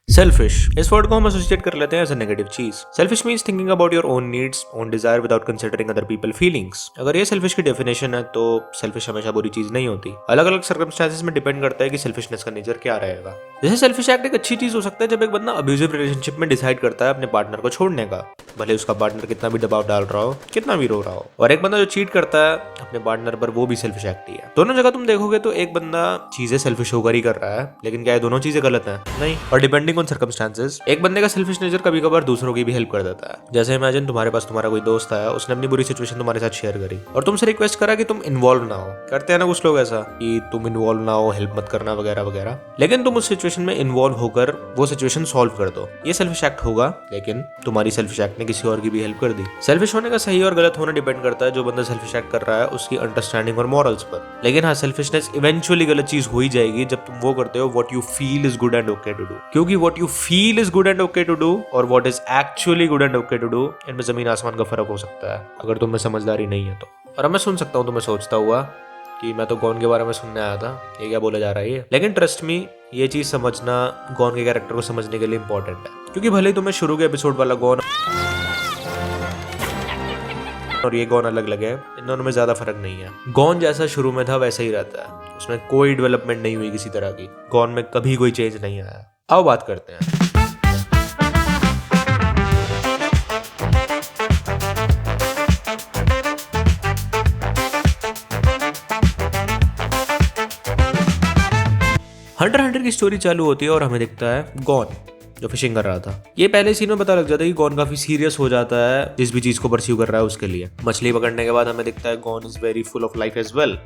Selfish, इस word को हम एसोसिएट कर लेते हैं एज अ नेगेटिव चीज। Selfish means thinking about your own needs, own desire without considering other people feelings. अगर ये सेल्फिश की डेफिनेशन है तो सेल्फिश हमेशा बुरी चीज नहीं होती। अलग अलग सर्कमस्टेंसेस में डिपेंड करता है कि सेल्फिशनेस का नेचर क्या रहेगा। जैसे सेल्फिश एक्ट एक अच्छी चीज हो सकता है जब एक बंदा अब्यूजिव रिलेशनशिप में डिसाइड करता है अपने पार्टनर को छोड़ने का, भले उसका पार्टनर कितना भी दबाव डाल रहा हो, कितना भी रो रहा हो। और एक बंदा जो चीट करता है अपने पार्टनर पर, वो भी सेल्फिश एक्ट ही है। दोनों जगह तुम देखोगे तो एक बंदा चीजें सेल्फिश होकर ही कर रहा है, लेकिन क्या ये दोनों चीजें गलत हैं? नहीं। और डिपेंडिंग ऑन सर्कमस्टेंसेस एक बंदे का सेल्फिश नेचर कभी कभार दूसरों की भी हेल्प कर देता है। जैसे इमेजिन तुम्हारे पास तुम्हारा कोई दोस्त आया, उसने अपनी बुरी सिचुएशन तुम्हारे साथ शेयर करी और तुमसे रिक्वेस्ट करा कि तुम इन्वॉल्व ना हो। करते हैं ना कुछ लोग ऐसा कि तुम इन्वॉल्व ना हो, हेल्प मत करना वगैरह वगैरह, लेकिन तुम उस सिचुएशन में इन्वॉल्व होकर वो सिचुएशन सॉल्व कर दो। ये सेल्फिश एक्ट होगा, लेकिन तुम्हारी सेल्फिश एक्ट ने किसी और की भी हेल्प कर दी। सेल्फिश होने का सही और गलत होना डिपेंड करता है जो बंदा सेल्फिश एक्ट कर रहा है उसकी अंडरस्टैंडिंग और मॉरल्स पर। लेकिन हाँ, सेल्फिशनेस इवेंचुअली गलत चीज हो ही जाएगी जब तुम वो करते हो what you feel is good and okay to do. क्योंकि what you feel is good and okay to do और what is actually good and okay to do, इनमें जमीन आसमान का फर्क हो सकता है अगर तुम्हें समझदारी नहीं है तो। और अब मैं सुन सकता हूँ तुम्हें सोचता हुआ कि मैं तो गॉन के बारे में सुनने आया था, ये क्या बोला जा रहा है ये। लेकिन ट्रस्ट मी, ये चीज समझना गॉन के कैरेक्टर को समझने के लिए इंपॉर्टेंट है। क्योंकि भले ही तुम्हें शुरू के एपिसोड वाला गॉन और ये गॉन अलग लगे, इन दोनों में ज्यादा फर्क नहीं है। गॉन जैसा शुरू में था वैसा ही रहता है, उसमें कोई डेवलपमेंट नहीं हुई किसी तरह की। गॉन में कभी कोई चेंज नहीं आया। आओ बात करते हैं। हंटर की स्टोरी चालू होती है और हमें दिखता है गॉन जो फिशिंग कर रहा था। ये पहले सीन में पता लग जाता है कि गॉन काफी सीरियस हो जाता है जिस भी चीज को परस्यू कर रहा है उसके लिए। मछली पकड़ने के बाद हमें दिखता है Gon is very full of life as well.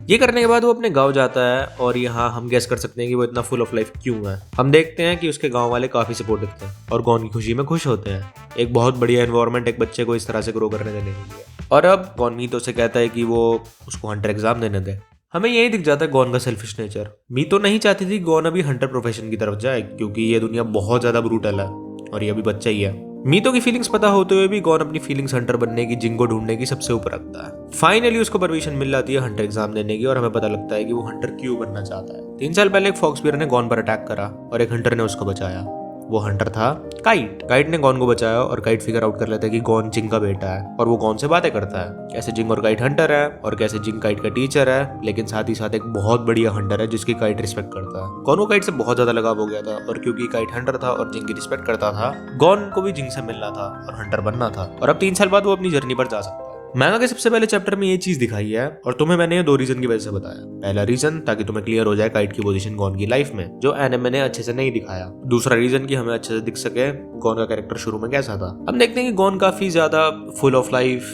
ये करने के बाद वो अपने गांव जाता है और यहाँ हम गेस कर सकते हैं कि वो इतना फुल ऑफ लाइफ क्यों है। हम देखते हैं कि उसके गांव वाले काफी सपोर्टिव थे और गॉन की खुशी में खुश होते हैं। एक बहुत बढ़िया एनवायरनमेंट एक बच्चे को इस तरह से ग्रो करने देने के लिए। और अब गॉन मीतो से कहता है कि वो उसको हंटर एग्जाम देने दे। हमें यही दिख जाता है गॉन का सेल्फिश नेचर। मीतो नहीं चाहती थी गॉन अभी हंटर प्रोफेशन की तरफ जाए क्योंकि ये दुनिया बहुत ज्यादा ब्रूटल है और ये अभी बच्चा ही है। मीतो की फीलिंग्स पता होते हुए भी गॉन अपनी फीलिंग्स हंटर बनने की, जिंग को ढूंढने की सबसे ऊपर रखता है। फाइनली उसको परमिशन मिल जाती है हंटर एग्जाम देने की और हमें पता लगता है कि वो हंटर क्यों बनना चाहता है। 3 साल पहले एक फॉक्स बियर ने गॉन पर अटैक करा और एक हंटर ने उसको बचाया। वो हंटर था काइट। काइट ने गॉन को बचाया और काइट फिगर आउट कर लेता है कि गॉन जिंग का बेटा है और वो गॉन से बातें करता है कैसे जिंग और काइट हंटर है और कैसे जिंग काइट का टीचर है, लेकिन साथ ही साथ एक बहुत बढ़िया हंटर है जिसकी काइट रिस्पेक्ट करता है। गॉन को काइट से बहुत ज्यादा लगाव हो गया था और क्योंकि काइट हंटर था और जिंग की रिस्पेक्ट करता था, गॉन को भी जिंग से मिलना था और हंटर बनना था। और अब 3 साल बाद वो अपनी जर्नी पर जा सकता है। मैंगा के सबसे पहले चैप्टर में ये चीज दिखाई है और तुम्हें मैंने ये 2 रीजन की वजह से बताया। पहला रीजन ताकि तुम्हें क्लियर हो जाए काइट की पोजीशन गॉन की लाइफ में, जो एनिमे ने अच्छे से नहीं दिखाया। दूसरा रीजन कि हमें अच्छे से दिख सके गॉन का कैरेक्टर शुरू में कैसा था। हम देखते हैं कि गॉन काफी ज्यादा फुल ऑफ लाइफ,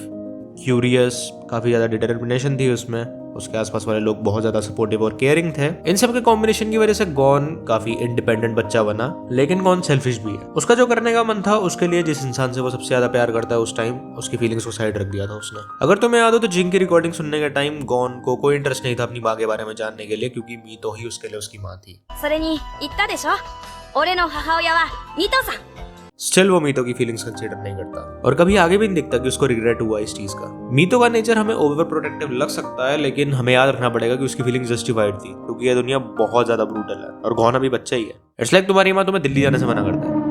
क्यूरियस, काफी ज्यादा डिटरमिनेशन थी उसमें। उसके आसपास वाले लोग बहुत ज्यादा सपोर्टिव और केयरिंग थे। इन सब के कॉम्बिनेशन की वजह से गॉन काफी इंडिपेंडेंट बच्चा बना, लेकिन गॉन सेल्फिश भी है। उसका जो करने का मन था उसके लिए जिस इंसान से वो सबसे ज्यादा प्यार करता है उस टाइम उसकी फीलिंग्स को साइड रख दिया था उसने। अगर तुम्हें याद हो तो जिंग की रिकॉर्डिंग सुनने के टाइम गॉन को कोई इंटरेस्ट नहीं था अपनी माँ के बारे में जानने के लिए क्योंकि मीतो ही उसके लिए उसकी माँ थी। स्टिल वो मीतो की फीलिंग्स कंसीडर नहीं करता और कभी आगे भी नहीं दिखता कि उसको रिग्रेट हुआ इस चीज का। मीतो का नेचर हमें ओवर प्रोटेक्टिव लग सकता है, लेकिन हमें याद रखना पड़ेगा कि उसकी फीलिंग्स जस्टिफाइड थी क्योंकि ये दुनिया बहुत ज्यादा ब्रूटल है और गॉन अभी बच्चा ही है। इट्स लाइक तुम्हारी माँ तुम्हें दिल्ली जाने से मना करता है।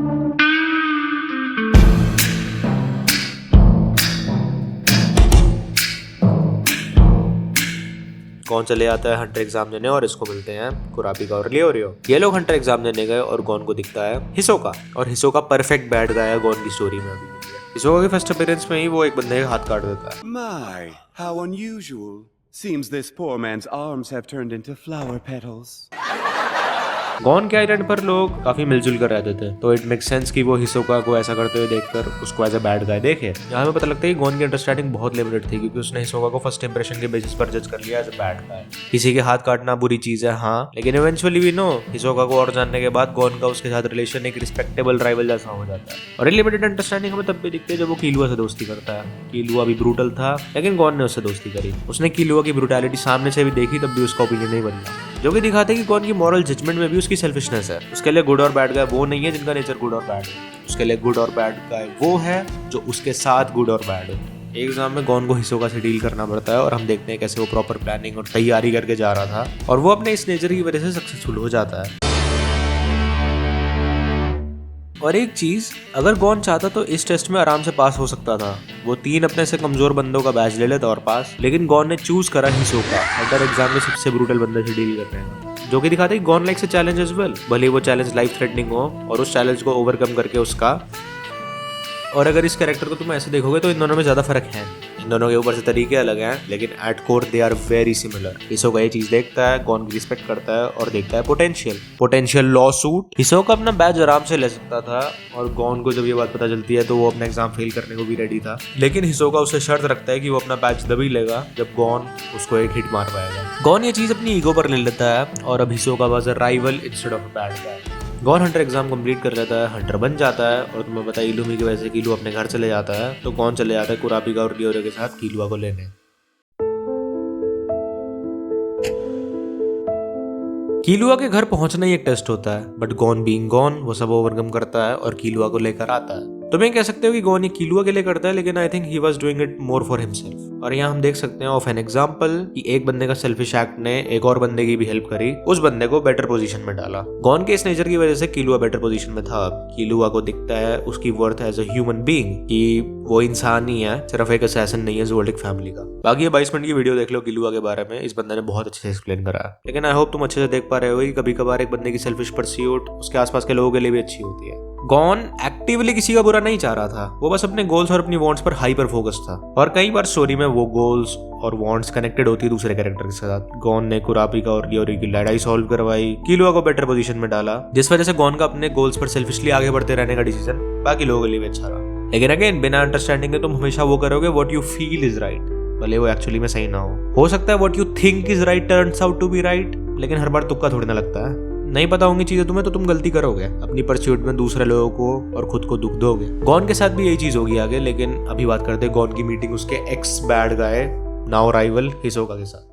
गॉन चले आता है हंटर एग्जाम देने और इसको मिलते हैं कुरापिका और लियोरियो। ये लोग हंटर एग्जाम देने गए और गॉन को दिखता है हिसोका और हिसोका परफेक्ट बैड गाय है गॉन की स्टोरी में। अभी हिसोका के फर्स्ट अपीयरेंस में ही वो एक बंदे का हाथ काट देता है। My, how unusual. Seems this poor man's arms have turned into flower petals. Gone के आइलैंड पर लोग काफी मिलजुल कर रहते थे, तो इट मेक सेंस कि वो हिसोका को ऐसा करते हुए देखकर उसको एज अ बैड गाय देखे। यहाँ हमें पता लगता है कि गॉन की अंडरस्टैंडिंग बहुत लिमिटेड थी क्योंकि उसने हिसोका को फर्स्ट इंप्रेशन के बेसिस पर जज कर लिया एज अ बैड गाय। किसी के हाथ काटना बुरी चीज है हाँ, लेकिन इवेंचुअली वी नो हिसोका को और जानने के बाद गॉन का उसके साथ रिलेशन एक रिस्पेक्टेबल राइवल जैसा हो जाता है। और लिमिटेड अंडरस्टैंडिंग हमें तब भी दिखती है जब वो कीलुआ से दोस्ती करता है। कीलुआ भी ब्रूटल था लेकिन गॉन ने उससे दोस्ती करी। उसने कीलुआ की ब्रूटैलिटी सामने से भी देखी, तब भी उसका ओपिनियन नहीं बदला, जो कि दिखाते हैं कि गॉन की मॉरल जजमेंट में भी उसकी सेल्फिशनेस है। उसके लिए गुड और बैड गाय वो नहीं है जिनका नेचर गुड और बैड है। उसके लिए गुड और बैड गाय वो है जो उसके साथ गुड और बैड है। एक एग्जाम में गॉन को हिसोका से डील करना पड़ता है और हम देखते हैं कैसे वो प्रॉपर प्लानिंग और तैयारी करके जा रहा था और वो अपने इस नेचर की वजह से सक्सेसफुल हो जाता है। और एक चीज, अगर गॉन चाहता तो इस टेस्ट में आराम से पास हो सकता था। वो 3 अपने से कमजोर बंदों का बैच ले लेता और पास, लेकिन गॉन ने चूज करा हिसोका अंडर एग्जाम में सबसे ब्रूटल बंदे से डील करने का, जो कि दिखाते हैं Gon likes a challenge as well, भले वो चैलेंज लाइफ थ्रेटनिंग हो और उस चैलेंज को ओवरकम करके उसका। और अगर इस कैरेक्टर को तुम ऐसे देखोगे तो इन दोनों में ज्यादा फर्क है। इन दोनों के ऊपर से तरीके अलग हैं, लेकिन at core they are very similar. Hisoka ये चीज देखता है, गॉन की रिस्पेक्ट करता है और देखता है पोटेंशियल लॉ सूट। हिसोका अपना बैच आराम से ले सकता था और गॉन को जब ये बात पता चलती है तो वो अपना एग्जाम फेल करने को भी रेडी था, लेकिन हिसोका उसे शर्त रखता है कि वो अपना बैच तभी लेगा जब गॉन उसको एक हिट मार पाएगा। गॉन ये चीज अपनी ईगो पर ले लेता है और अब Hisoka was a rival instead of a bad guy. Gon hunter exam complete कर लेता है, हंटर बन जाता है और तुम्हें पता है इलुमी की वजह से कीलुआ अपने घर चले जाता है, तो गॉन चले जाता है कुरापिका और लियोरे के साथ कीलुआ को लेने। कीलुआ के घर पहुंचना ही एक टेस्ट होता है, बट गॉन बीइंग गॉन वो सब ओवरकम करता है और कीलुआ को लेकर आता है। तुम ये कह सकते हो कि गॉन ये कीलुआ के लिए करता है, लेकिन I think he was doing it more for himself. और यहाँ हम देख सकते हैं ऑफ एन एग्जांपल कि एक बंदे का सेल्फिश एक्ट ने एक और बंदे की भी हेल्प करी, उस बंदे को बेटर पोजीशन में डाला। गॉन के इस नेचर की वजह से कीलुआ बेटर पोजीशन में था। कीलुआ को दिखता है उसकी worth as a human being, कि वो इंसान ही है, सिर्फ एक असैसिन नहीं है ज़ोल्टिक फैमिली का। बाकी ये 22 मिनट की वीडियो देख लो कीलुआ के बारे में, इस बंदे ने बहुत अच्छे से एक्सप्लेन करा है। लेकिन आई होप तुम अच्छे से देख पा रहे हो कि कभी कभार एक बंदे की सेल्फिश परस्यूट उसके आसपास के लोगों के लिए भी अच्छी होती है। गॉन एक्टिवली किसी का बुरा नहीं चाह रहा था, वो बस अपने गोल्स और अपनी वांट्स पर हाइपर फोकस था। और कई बार स्टोरी में वो गोल्स और वांट्स कनेक्टेड होती है दूसरे कैरेक्टर के साथ। गॉन ने कुरापिका और लियोरी की लड़ाई सॉल्व करवाई, कीलुआ को बेटर पोजीशन में डाला, जिस वजह से गॉन का अपने गोल्स पर सेल्फिशली आगे बढ़ते रहने का डिसीजन बाकी लोगों के लिए भी अच्छा रहा। लेकिन अगेन बिना अंडरस्टैंडिंग के तुम हमेशा वो करोगे what you feel is right, भले वो एक्चुअली में सही ना हो सकता है what you think is right turns out to be right, लेकिन हर बार तुक्का थोड़ी ना लगता है। नहीं पता होंगी चीजें तुम्हें तो तुम गलती करोगे, अपनी परस्यूट में दूसरे लोगों को और खुद को दुख दोगे। गॉन के साथ भी यही चीज होगी आगे, लेकिन अभी बात करते हैं गॉन की मीटिंग उसके ex bad guy now rival Hisoka के साथ।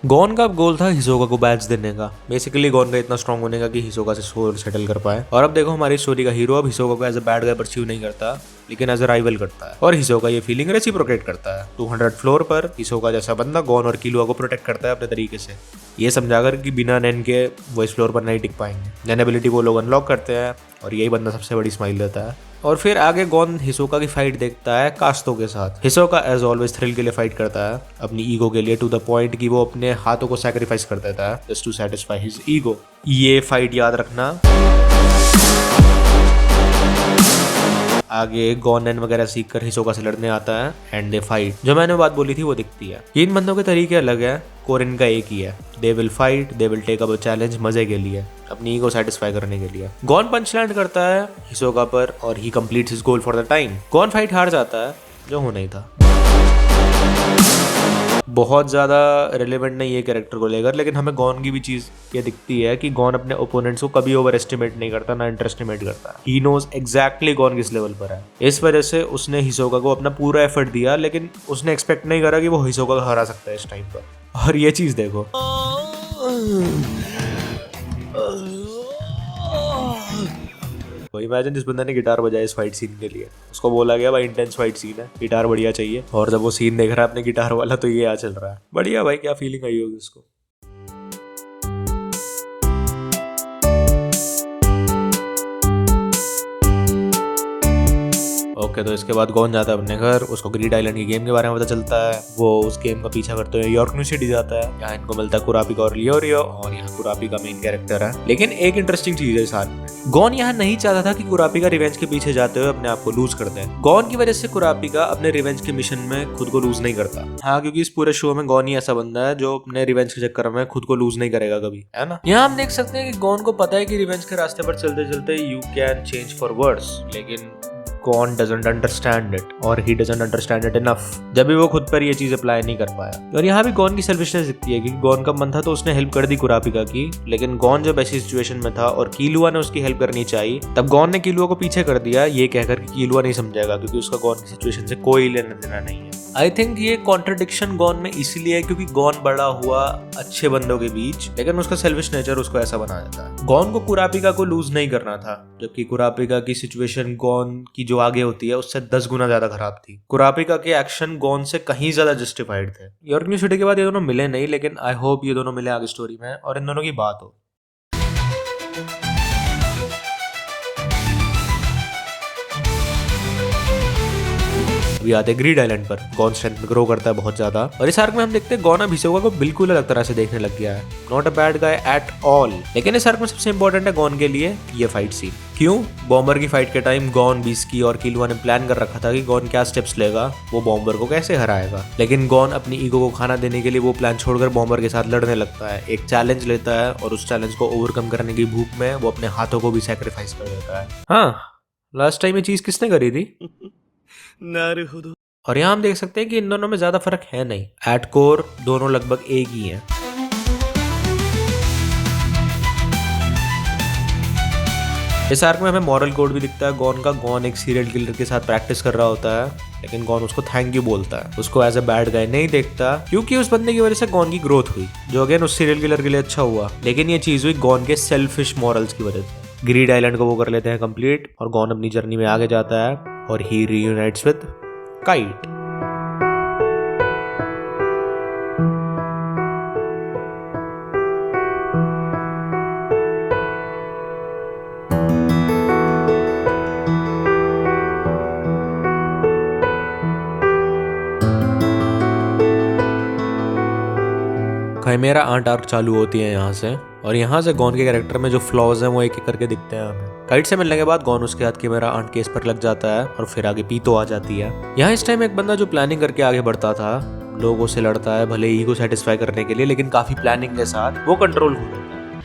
गॉन का अब गोल था हिसोका को बैच देने का। बेसिकली गॉन का इतना स्ट्रांग होने का कि हिसोका से सोल सेटल कर पाए। और अब देखो हमारी स्टोरी का हीरो अब हिसोका को as a bad guy pursue नहीं करता, लेकिन एज अ राइवल करता है। और हिसोका ये फीलिंग रेसिप्रोकेट करता है। 200 फ्लोर पर हिसोका जैसा बंदा गॉन और कीलुआ को प्रोटेक्ट करता है अपने तरीके से, ये समझाकर कि बिना नैन के वो इस फ्लोर पर नहीं टिक पाएंगे। नैन एबिलिटी वो लोग अनलॉक करते हैं और यही बंदा सबसे बड़ी स्माइल देता है। और फिर आगे गॉन हिसोका की फाइट देखता है कास्तो के साथ। हिसोका एज ऑलवेज थ्रिल के लिए फाइट करता है, अपनी ईगो के लिए, टू द पॉइंट कि वो अपने हाथों को सैक्रिफाइस कर देता है just to satisfy his ego. ये फाइट याद रखना। आगे गॉन नैन वगैरह सीख कर हिसोका से लड़ने आता है एंड दे फाइट। जो मैंने बात बोली थी वो दिखती है। इन बंदों के तरीके अलग है, कोर इनका एक ही है। They will fight, they will take up a challenge, मजे के लिए, अपनी ईगो सैटिस्फाई करने के लिए। गॉन पंच लैंड करता है हिसोका पर और he completes his goal for the time. Gon fight हार जाता है, जो होना ही था। बहुत ज़्यादा रिलेवेंट नहीं है कैरेक्टर को लेकर, लेकिन हमें गॉन की भी चीज़ ये दिखती है कि गॉन अपने ओपोनेंट्स को कभी ओवर एस्टिमेट नहीं करता, ना अंडर एस्टिमेट करता। ही नोज एग्जैक्टली गॉन किस लेवल पर है। इस वजह से उसने हिसोका को अपना पूरा एफर्ट दिया, लेकिन उसने एक्सपेक्ट नहीं करा कि वो हिसोका को हरा सकता है इस टाइम पर। और ये चीज़ देखो, इमेजिन जिस बंदे ने गिटार बजाया इस फाइट सीन के लिए, उसको बोला गया भाई इंटेंस फाइट सीन है, गिटार बढ़िया चाहिए, और जब वो सीन देख रहा है अपने गिटार वाला तो ये आ चल रहा है। बढ़िया भाई, क्या फीलिंग आई होगी उसको। ओके, तो इसके बाद गॉन जाता है अपने घर। उसको ग्रीड आइलैंड की गेम के बारे में पता चलता है। वो उस गेम का पीछा करते हुए यॉर्क न्यू सिटी जाता है। यहाँ इनको मिलता है कुरापिका और लियोरियो, और यहाँ कुरापिका मेन कैरेक्टर है। लेकिन एक इंटरेस्टिंग चीज है इस हाल में, गॉन यहाँ नहीं चाहता था कि कुरापिका रिवेंज के पीछे जाते हुए अपने आप को लूज कर दे। गॉन की वजह से कुरापिका अपने रिवेंज के मिशन में खुद को लूज नहीं करता। हाँ, क्योंकि इस पूरे शो में गॉन ही ऐसा बंदा है जो अपने रिवेंज के चक्कर में खुद को लूज नहीं करेगा कभी, है ना। यहाँ हम देख सकते हैं कि गॉन को पता है कि रिवेंज के रास्ते पर चलते चलते you can change for words, लेकिन गॉन डजंट अंडरस्टैंड इट, और he doesn't understand it enough. जब भी वो खुद पर ये चीज अप्लाई नहीं कर पाया। और यहाँ भी गॉन की सेल्फिशनेस दिखती है कि गॉन का मन था तो उसने हेल्प कर दी कुरापिका की, लेकिन गॉन जब ऐसी सिचुएशन में था और कीलुआ ने उसकी हेल्प करनी चाहिए, तब गॉन ने कीलुआ को पीछे कर दिया, ये कहकर कि कीलुआ नहीं समझेगा क्योंकि उसका गॉन की सिचुएशन से कोई लेना देना नहीं है। आई थिंक ये कॉन्ट्रडिक्शन गॉन में इसीलिए है क्योंकि गॉन बड़ा हुआ अच्छे बंदों के बीच, लेकिन उसका सेल्फिश नेचर उसको ऐसा बना देता है। गॉन को कुरापिका को लूज नहीं करना था, जबकि कुरापिका की सिचुएशन गॉन की जो आगे होती है उससे 10 गुना ज्यादा खराब थी। कुरापिका के एक्शन गॉन से कहीं ज्यादा जस्टिफाइड थे। यॉर्क न्यू सिटी के बाद ये दोनों मिले नहीं, लेकिन आई होप ये दोनों मिले आगे स्टोरी में और इन दोनों की बात हो। अभी आते ग्रीड आइलैंड पर। गॉन स्ट्रेंथ में ग्रो करता है बहुत ज्यादा, और इस आर्क में हम देखते हैं गॉन अब हिसोका को बिल्कुल अलग तरह से देखने लग गया है। Not a bad guy at all. लेकिन इस आर्क में सबसे इंपॉर्टेंट है गॉन के लिए ये फाइट सीन। क्यों? बॉम्बर की फाइट के टाइम गॉन, बीस्की और किलुआ ने प्लान कर रखा था कि गॉन क्या स्टेप्स लेगा, वो बॉम्बर को कैसे हराएगा। लेकिन गॉन अपनी ईगो को खाना देने के लिए वो प्लान छोड़कर बॉम्बर के साथ लड़ने लगता है, एक चैलेंज लेता है और उस चैलेंज को ओवरकम करने की भूख में वो अपने हाथों को भी सैक्रिफाइस कर देता है। हाँ, लास्ट टाइम ये चीज किसने करी थी? और यहाँ हम देख सकते हैं कि इन दोनों में ज्यादा फर्क है नहीं। एट कोर दोनों लगभग एक ही हैं। इस आर्क में हमें मॉरल कोड भी दिखता है गॉन का। गॉन एक सीरियल किलर के साथ प्रैक्टिस कर रहा होता है, लेकिन गॉन उसको थैंक यू बोलता है, उसको एज अ बैड गाय नहीं देखता, क्योंकि उस बंदे की वजह से गॉन की ग्रोथ हुई, जो अगेन उस सीरियल किलर के लिए अच्छा हुआ। लेकिन ये चीज हुई गॉन के सेल्फिश मॉरल्स की वजह से। ग्रीड आइलैंड को वो कर लेते हैं कंप्लीट और गॉन अपनी जर्नी में आगे जाता है और ही रीयूनाइट्स विद काइट। खैमेरा आंट आर्क चालू होती है यहाँ से, और यहाँ से गॉन के कैरेक्टर में जो फ्लॉज हैं वो एक एक करके दिखते हैं हमें। काइट से मिलने के बाद गॉन उसके हाथ खैमेरा आंट केस पर लग जाता है और फिर आगे पीतो आ जाती है। यहाँ इस टाइम एक बंदा जो प्लानिंग करके आगे बढ़ता था, लोगों से लड़ता है भले ही को सेटिस्फाई करने के लिए, लेकिन काफी प्लानिंग के साथ वो कंट्रोल हो जाता है,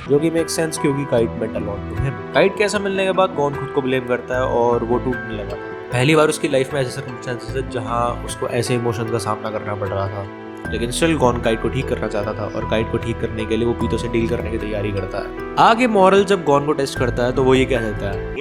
जो कि मेक सेंस क्योंकि Kite meant a lot to him. Kite के ऐसा मिलने के बाद गॉन खुद को ब्लेम करता है और वो टूटने लगा। पहली बार उसकी लाइफ में ऐसे सर्कमस्टेंसेस है जहां उसको ऐसे इमोशन का सामना करना पड़ रहा था, लेकिन स्टिल गॉन काइट को ठीक करना चाहता था और काइट को ठीक करने के लिए वो पीतो से डील करने की तैयारी करता है। आगे मॉरल जब गॉन को टेस्ट करता है तो वो ये कह देता है,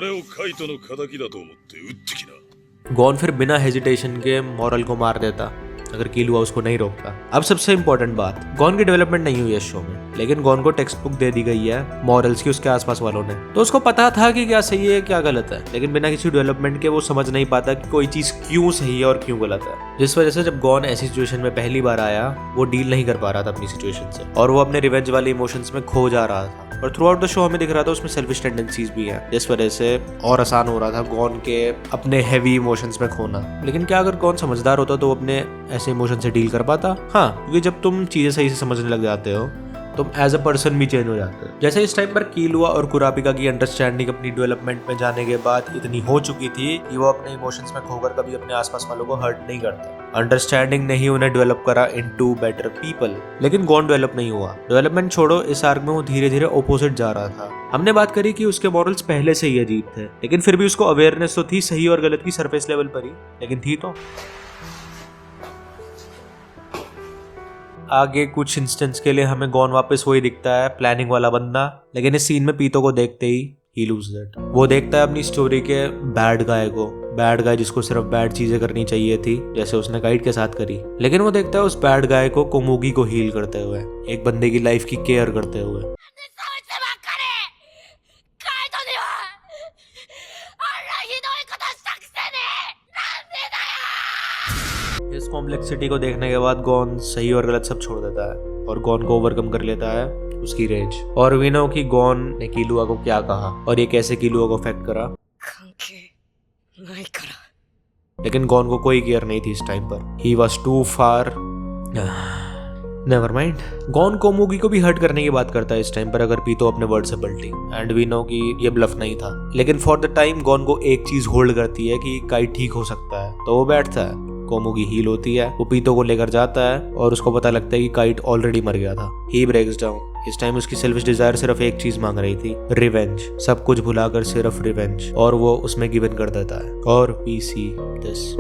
गॉन फिर बिना हेजिटेशन के मॉरल को मार देता अगर किलुआ उसको नहीं रोकता। अब सबसे इंपॉर्टेंट बात, गॉन की डेवलपमेंट नहीं हुई है शो में, लेकिन गॉन को टेक्स्ट बुक दे दी गई है मॉरल्स की उसके आसपास वालों ने, तो उसको पता था कि क्या सही है क्या गलत है, लेकिन बिना किसी डेवलपमेंट के वो समझ नहीं पाता कि कोई चीज क्यों सही है और क्यों गलत है। जिस वजह से जब गॉन ऐसी सिचुएशन में पहली बार आया वो डील नहीं कर पा रहा था अपनी सिचुएशन से, और वो अपने रिवेंज वाले इमोशंस में खो जा रहा था। और थ्रू आउट द शो हमें दिख रहा था उसमें सेल्फिश टेंडेंसीज भी है, जिस वजह से और आसान हो रहा था गॉन के अपने हैवी इमोशंस में खोना। लेकिन क्या अगर गॉन समझदार होता तो वो अपने ऐसे इमोशन से डील कर पाता? हाँ, क्योंकि जब तुम चीजें सही से समझने लग जाते हो तुम एज अ पर्सन भी चेंज हो जाते हो। जैसे इस टाइम पर किलुआ और कुरापिका की अंडरस्टैंडिंग अपनी डेवलपमेंट में जाने के बाद इतनी हो चुकी थी कि वो अपने इमोशंस में खोकर कभी अपने आसपास वालों को हर्ट नहीं करते। अंडरस्टैंडिंग ने ही उन्हें डेवलप करा इनटू बेटर पीपल। लेकिन गॉन डेवलप नहीं हुआ। डेवलपमेंट छोड़ो, इस आर्क में वो धीरे धीरे ऑपोजिट जा रहा था। हमने बात करी कि उसके मॉरल्स पहले से ही अजीब थे, लेकिन फिर भी उसको अवेयरनेस तो थी सही और गलत की सरफेस लेवल पर ही, लेकिन थी तो। आगे कुछ इंस्टेंस के लिए हमें गॉन वापस वही दिखता है, प्लानिंग वाला बंदा, लेकिन इस सीन में पीतो को देखते ही ही लूज दैट। वो देखता है अपनी स्टोरी के बैड गाय को, बैड गाय जिसको सिर्फ बैड चीजें करनी चाहिए थी जैसे उसने काइट के साथ करी, लेकिन वो देखता है उस बैड गाय को कोमुगी को हील करते हुए, एक बंदे की लाइफ की केयर करते हुए। इस कॉम्प्लेक्सिटी को देखने के बाद गॉन सही और गलत सब छोड़ देता है और गॉन को ओवरकम कर लेता है उसकी रेंज। और वी नो कि गॉन ने किलुआ को क्या कहा और ये कैसे किलुआ को अफेक्ट करा, लेकिन गॉन को कोई केयर नहीं थी इस टाइम पर। He was too far. Never mind. Gon Komugi को भी हर्ट करने की बात करता है इस टाइम पर अगर पीतो अपने वर्ड से पलटी, एंड वी नो कि ये ब्लफ नहीं था। लेकिन फॉर द टाइम गॉन को एक चीज होल्ड करती है कि काइट ठीक हो सकता है, तो वो बैठता है, कोमुगी हील होती है, वो पीतो को लेकर जाता है और उसको पता लगता है कि काइट ऑलरेडी मर गया था। ही ब्रेक्स डाउन। इस टाइम उसकी सेल्फिश डिजायर सिर्फ एक चीज मांग रही थी, रिवेंज। सब कुछ भुलाकर सिर्फ रिवेंज, और वो उसमें गिव इन कर देता है। और वी सी दिस।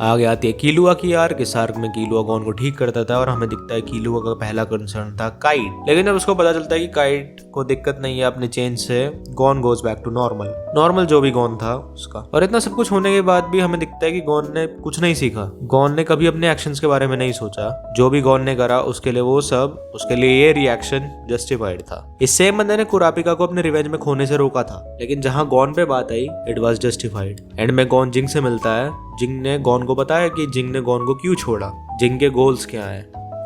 आगे आती है कीलुआ की आर्क। इस आर्क में कीलुआ गॉन को ठीक करता था और हमें दिखता है कीलुआ का पहला कंसर्न था काइट। लेकिन जब उसको पता चलता है कि काइट को दिक्कत नहीं है अपने चेंज से, Gon goes back to normal जो भी गॉन था उसका। और इतना सब कुछ होने के बाद भी हमें दिखता है कि गॉन ने कुछ नहीं सीखा। गॉन ने कभी अपने एक्शंस के बारे में नहीं सोचा। जो भी गॉन ने करा उसके लिए वो सब, उसके लिए ये रिएक्शन जस्टिफाइड था। इस सेम बंदे ने कुरापिका को अपने रिवेंज में खोने से रोका था, लेकिन जहां गॉन पे बात आई इट वाज जस्टिफाइड। एंड में गॉन जिंग से मिलता है। जिंग ने गॉन को बताया कि जिंग ने गॉन को क्यों छोड़ा, जिंग के गोल्स क्या हैं,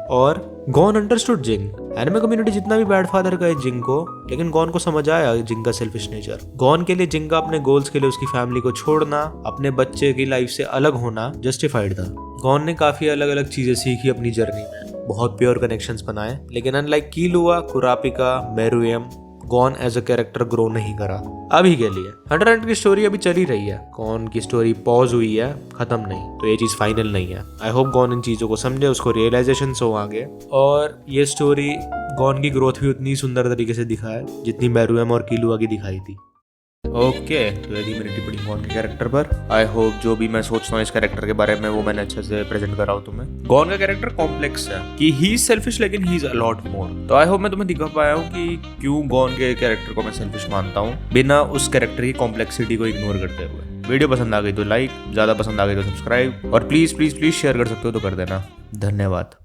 और गॉन अंडरस्टूड जिंग। एनिमे कम्युनिटी जितना भी बैड फादर कहे जिंग को, लेकिन गॉन को समझ आया जिंग का सेल्फिश नेचर। गॉन के लिए जिंग का अपने गोल्स के लिए उसकी फैमिली को छोड़ना, अपने बच्चे की लाइफ से अलग होना जस्टिफाइड था। गॉन ने काफी अलग अलग चीजें सीखी अपनी जर्नी में, बहुत प्योर कनेक्शंस बनाए, लेकिन unlike Killua, Kurapika, Meruem, Gon as a character grow नहीं करा अभी के लिए। हंटर हंटर की स्टोरी अभी चली रही है, गॉन की स्टोरी पॉज हुई है, खत्म नहीं, तो ये चीज फाइनल नहीं है। आई होप गॉन इन चीजों को समझे, उसको रियलाइजेशन हो आगे, और ये स्टोरी गॉन की ग्रोथ भी उतनी सुंदर तरीके से दिखाए जितनी मेरुएम और कीलुआ की दिखाई थी। ओके, तो यदि मेरी टिप्पणी गॉन के कैरेक्टर पर, आई होप जो भी मैं सोचता हूँ इस कैरेक्टर के बारे में वो मैंने अच्छे से प्रेजेंट करा हूँ तुम्हें। गॉन का कैरेक्टर कॉम्प्लेक्स है कि ही इज सेल्फिश लेकिन he is a lot more. तो आई होप मैं तुम्हें दिखा पाया हूँ कि क्यों गॉन के कैरेक्टर को मैं सेल्फिश मानता हूँ बिना उस कैरेक्टर की कॉम्प्लेक्सिटी को इग्नोर करते हुए। वीडियो पसंद आ गई तो लाइक, ज्यादा पसंद आ गई तो सब्सक्राइब, और प्लीज प्लीज प्लीज शेयर कर सकते हो तो कर देना। धन्यवाद।